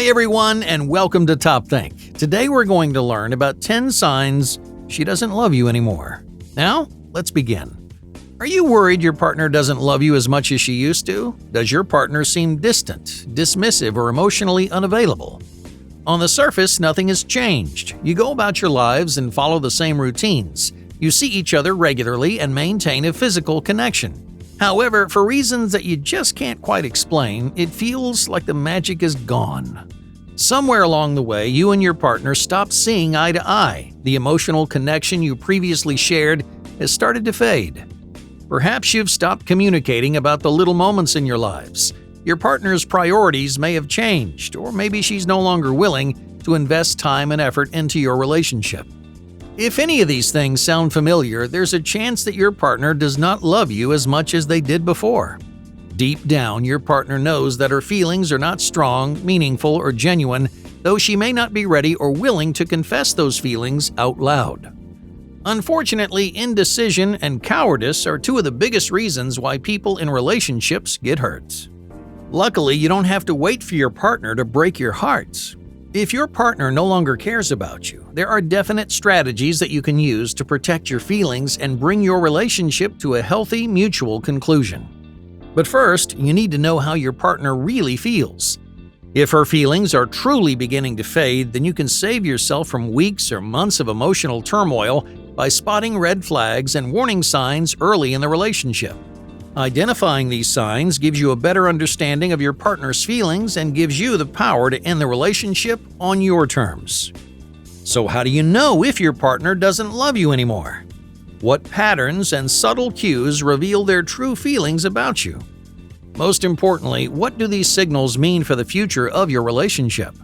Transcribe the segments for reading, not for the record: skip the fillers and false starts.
Hey everyone, and welcome to Top Think. Today we're going to learn about 10 signs she doesn't love you anymore. Now, let's begin. Are you worried your partner doesn't love you as much as she used to? Does your partner seem distant, dismissive, or emotionally unavailable? On the surface, nothing has changed. You go about your lives and follow the same routines. You see each other regularly and maintain a physical connection. However, for reasons that you just can't quite explain, it feels like the magic is gone. Somewhere along the way, you and your partner stop seeing eye to eye. The emotional connection you previously shared has started to fade. Perhaps you've stopped communicating about the little moments in your lives. Your partner's priorities may have changed, or maybe she's no longer willing to invest time and effort into your relationship. If any of these things sound familiar, there's a chance that your partner does not love you as much as they did before. Deep down, your partner knows that her feelings are not strong, meaningful, or genuine, though she may not be ready or willing to confess those feelings out loud. Unfortunately, indecision and cowardice are two of the biggest reasons why people in relationships get hurt. Luckily, you don't have to wait for your partner to break your heart. If your partner no longer cares about you, there are definite strategies that you can use to protect your feelings and bring your relationship to a healthy, mutual conclusion. But first, you need to know how your partner really feels. If her feelings are truly beginning to fade, then you can save yourself from weeks or months of emotional turmoil by spotting red flags and warning signs early in the relationship. Identifying these signs gives you a better understanding of your partner's feelings and gives you the power to end the relationship on your terms. So how do you know if your partner doesn't love you anymore? What patterns and subtle cues reveal their true feelings about you? Most importantly, what do these signals mean for the future of your relationship?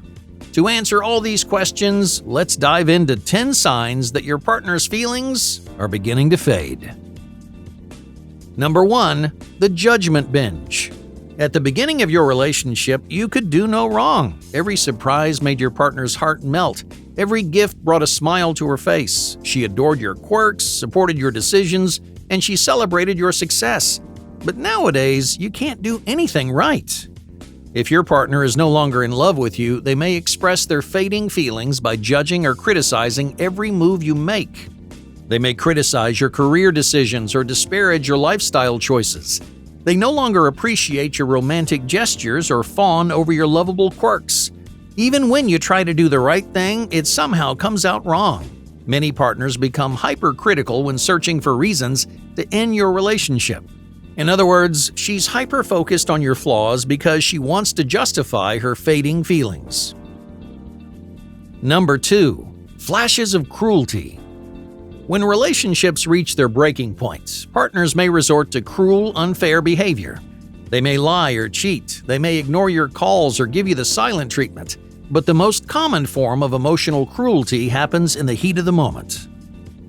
To answer all these questions, let's dive into 10 signs that your partner's feelings are beginning to fade. Number 1. The judgment binge. At the beginning of your relationship, you could do no wrong. Every surprise made your partner's heart melt. Every gift brought a smile to her face. She adored your quirks, supported your decisions, and she celebrated your success. But nowadays, you can't do anything right. If your partner is no longer in love with you, they may express their fading feelings by judging or criticizing every move you make. They may criticize your career decisions or disparage your lifestyle choices. They no longer appreciate your romantic gestures or fawn over your lovable quirks. Even when you try to do the right thing, it somehow comes out wrong. Many partners become hypercritical when searching for reasons to end your relationship. In other words, she's hyper-focused on your flaws because she wants to justify her fading feelings. Number 2. Flashes of cruelty. When relationships reach their breaking points, partners may resort to cruel, unfair behavior. They may lie or cheat, they may ignore your calls or give you the silent treatment. But the most common form of emotional cruelty happens in the heat of the moment.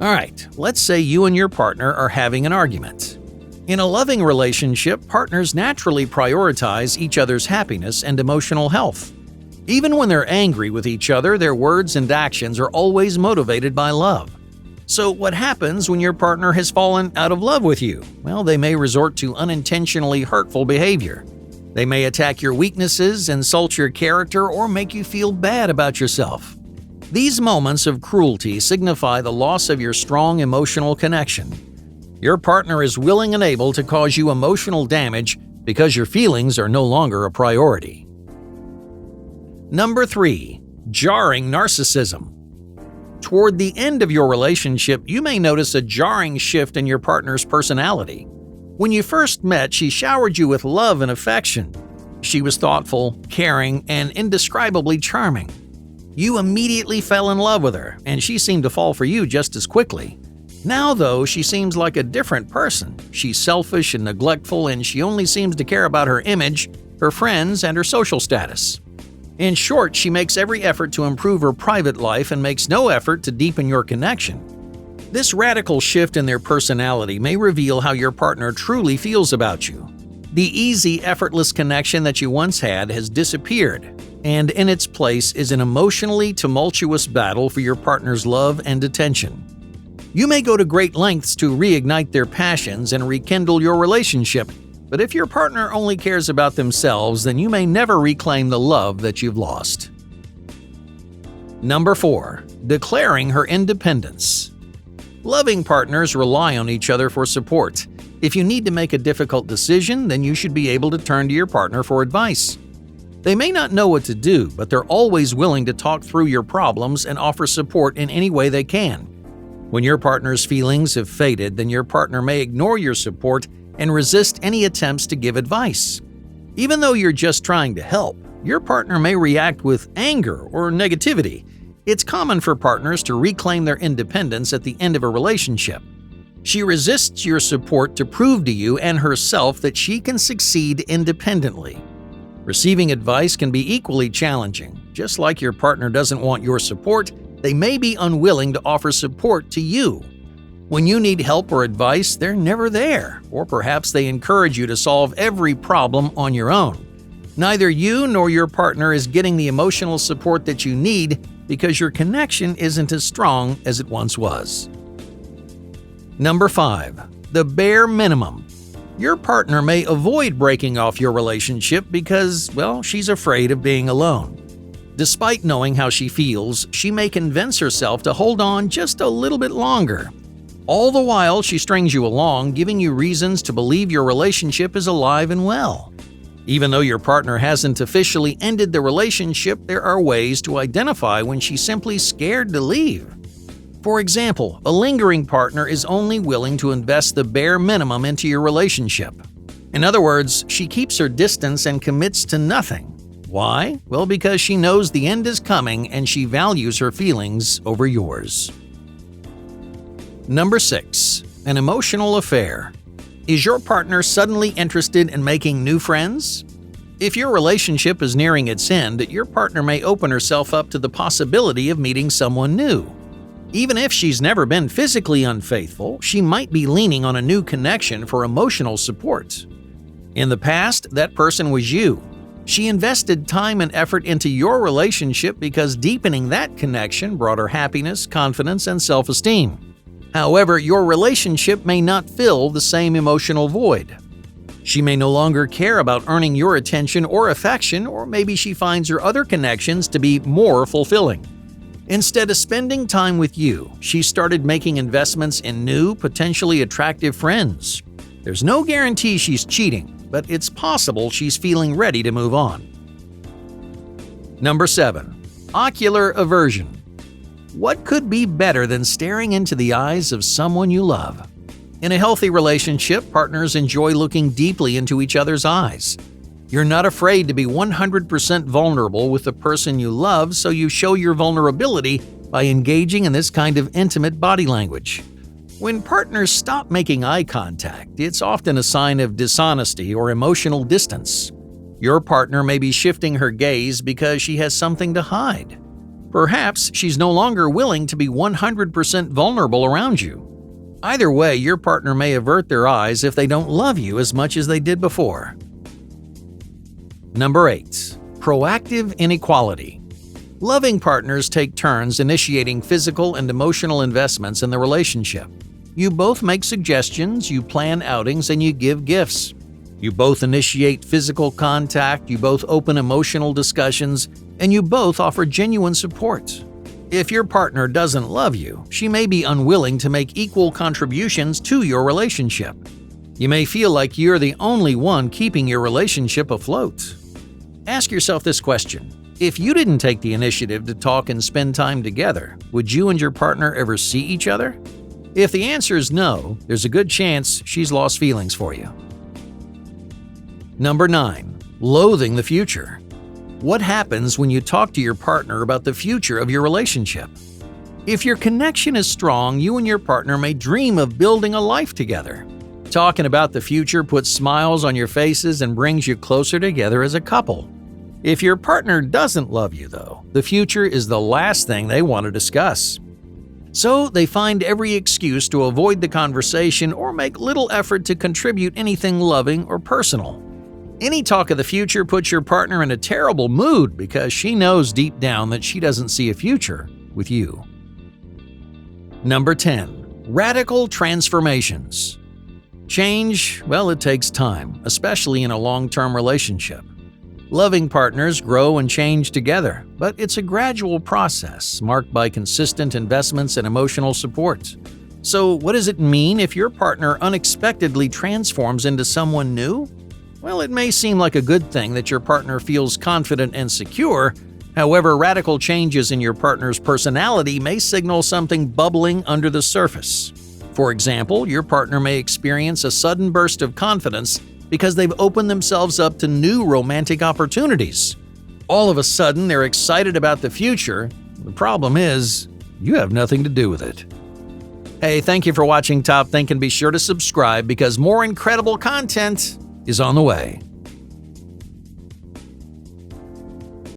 Alright, let's say you and your partner are having an argument. In a loving relationship, partners naturally prioritize each other's happiness and emotional health. Even when they're angry with each other, their words and actions are always motivated by love. So what happens when your partner has fallen out of love with you? Well, they may resort to unintentionally hurtful behavior. They may attack your weaknesses, insult your character, or make you feel bad about yourself. These moments of cruelty signify the loss of your strong emotional connection. Your partner is willing and able to cause you emotional damage because your feelings are no longer a priority. Number 3. Jarring narcissism. Toward the end of your relationship, you may notice a jarring shift in your partner's personality. When you first met, she showered you with love and affection. She was thoughtful, caring, and indescribably charming. You immediately fell in love with her, and she seemed to fall for you just as quickly. Now, though, she seems like a different person. She's selfish and neglectful, and she only seems to care about her image, her friends, and her social status. In short, she makes every effort to improve her private life and makes no effort to deepen your connection. This radical shift in their personality may reveal how your partner truly feels about you. The easy, effortless connection that you once had has disappeared, and in its place is an emotionally tumultuous battle for your partner's love and attention. You may go to great lengths to reignite their passions and rekindle your relationship, But if your partner only cares about themselves, then you may never reclaim the love that you've lost. Number 4. Declaring her independence. Loving partners rely on each other for support. If you need to make a difficult decision, then you should be able to turn to your partner for advice. They may not know what to do, but they're always willing to talk through your problems and offer support in any way they can. When your partner's feelings have faded, then your partner may ignore your support and resist any attempts to give advice. Even though you're just trying to help, your partner may react with anger or negativity. It's common for partners to reclaim their independence at the end of a relationship. She resists your support to prove to you and herself that she can succeed independently. Receiving advice can be equally challenging. Just like your partner doesn't want your support, they may be unwilling to offer support to you. When you need help or advice, they're never there, or perhaps they encourage you to solve every problem on your own. Neither you nor your partner is getting the emotional support that you need because your connection isn't as strong as it once was. Number 5. The bare minimum. Your partner may avoid breaking off your relationship because, well, she's afraid of being alone. Despite knowing how she feels, she may convince herself to hold on just a little bit longer. All the while, she strings you along, giving you reasons to believe your relationship is alive and well. Even though your partner hasn't officially ended the relationship, there are ways to identify when she's simply scared to leave. For example, a lingering partner is only willing to invest the bare minimum into your relationship. In other words, she keeps her distance and commits to nothing. Why? Well, because she knows the end is coming and she values her feelings over yours. Number 6. An emotional affair. Is your partner suddenly interested in making new friends? If your relationship is nearing its end, your partner may open herself up to the possibility of meeting someone new. Even if she's never been physically unfaithful, she might be leaning on a new connection for emotional support. In the past, that person was you. She invested time and effort into your relationship because deepening that connection brought her happiness, confidence, and self-esteem. However, your relationship may not fill the same emotional void. She may no longer care about earning your attention or affection, or maybe she finds her other connections to be more fulfilling. Instead of spending time with you, she started making investments in new, potentially attractive friends. There's no guarantee she's cheating, but it's possible she's feeling ready to move on. Number 7. Ocular aversion. What could be better than staring into the eyes of someone you love? In a healthy relationship, partners enjoy looking deeply into each other's eyes. You're not afraid to be 100% vulnerable with the person you love, so you show your vulnerability by engaging in this kind of intimate body language. When partners stop making eye contact, it's often a sign of dishonesty or emotional distance. Your partner may be shifting her gaze because she has something to hide. Perhaps she's no longer willing to be 100% vulnerable around you. Either way, your partner may avert their eyes if they don't love you as much as they did before. Number 8. Proactive inequality. Loving partners take turns initiating physical and emotional investments in the relationship. You both make suggestions, you plan outings, and you give gifts. You both initiate physical contact, you both open emotional discussions, and you both offer genuine support. If your partner doesn't love you, she may be unwilling to make equal contributions to your relationship. You may feel like you're the only one keeping your relationship afloat. Ask yourself this question. If you didn't take the initiative to talk and spend time together, would you and your partner ever see each other? If the answer is no, there's a good chance she's lost feelings for you. Number 9. Loathing the future. What happens when you talk to your partner about the future of your relationship? If your connection is strong, you and your partner may dream of building a life together. Talking about the future puts smiles on your faces and brings you closer together as a couple. If your partner doesn't love you, though, the future is the last thing they want to discuss. So they find every excuse to avoid the conversation or make little effort to contribute anything loving or personal. Any talk of the future puts your partner in a terrible mood because she knows deep down that she doesn't see a future with you. Number 10. Radical transformations. Change, well, it takes time, especially in a long-term relationship. Loving partners grow and change together, but it's a gradual process marked by consistent investments and emotional support. So, what does it mean if your partner unexpectedly transforms into someone new? Well, it may seem like a good thing that your partner feels confident and secure. However, radical changes in your partner's personality may signal something bubbling under the surface. For example, your partner may experience a sudden burst of confidence because they've opened themselves up to new romantic opportunities. All of a sudden, they're excited about the future. The problem is, you have nothing to do with it. Hey, thank you for watching Top Think, and be sure to subscribe because more incredible content is on the way.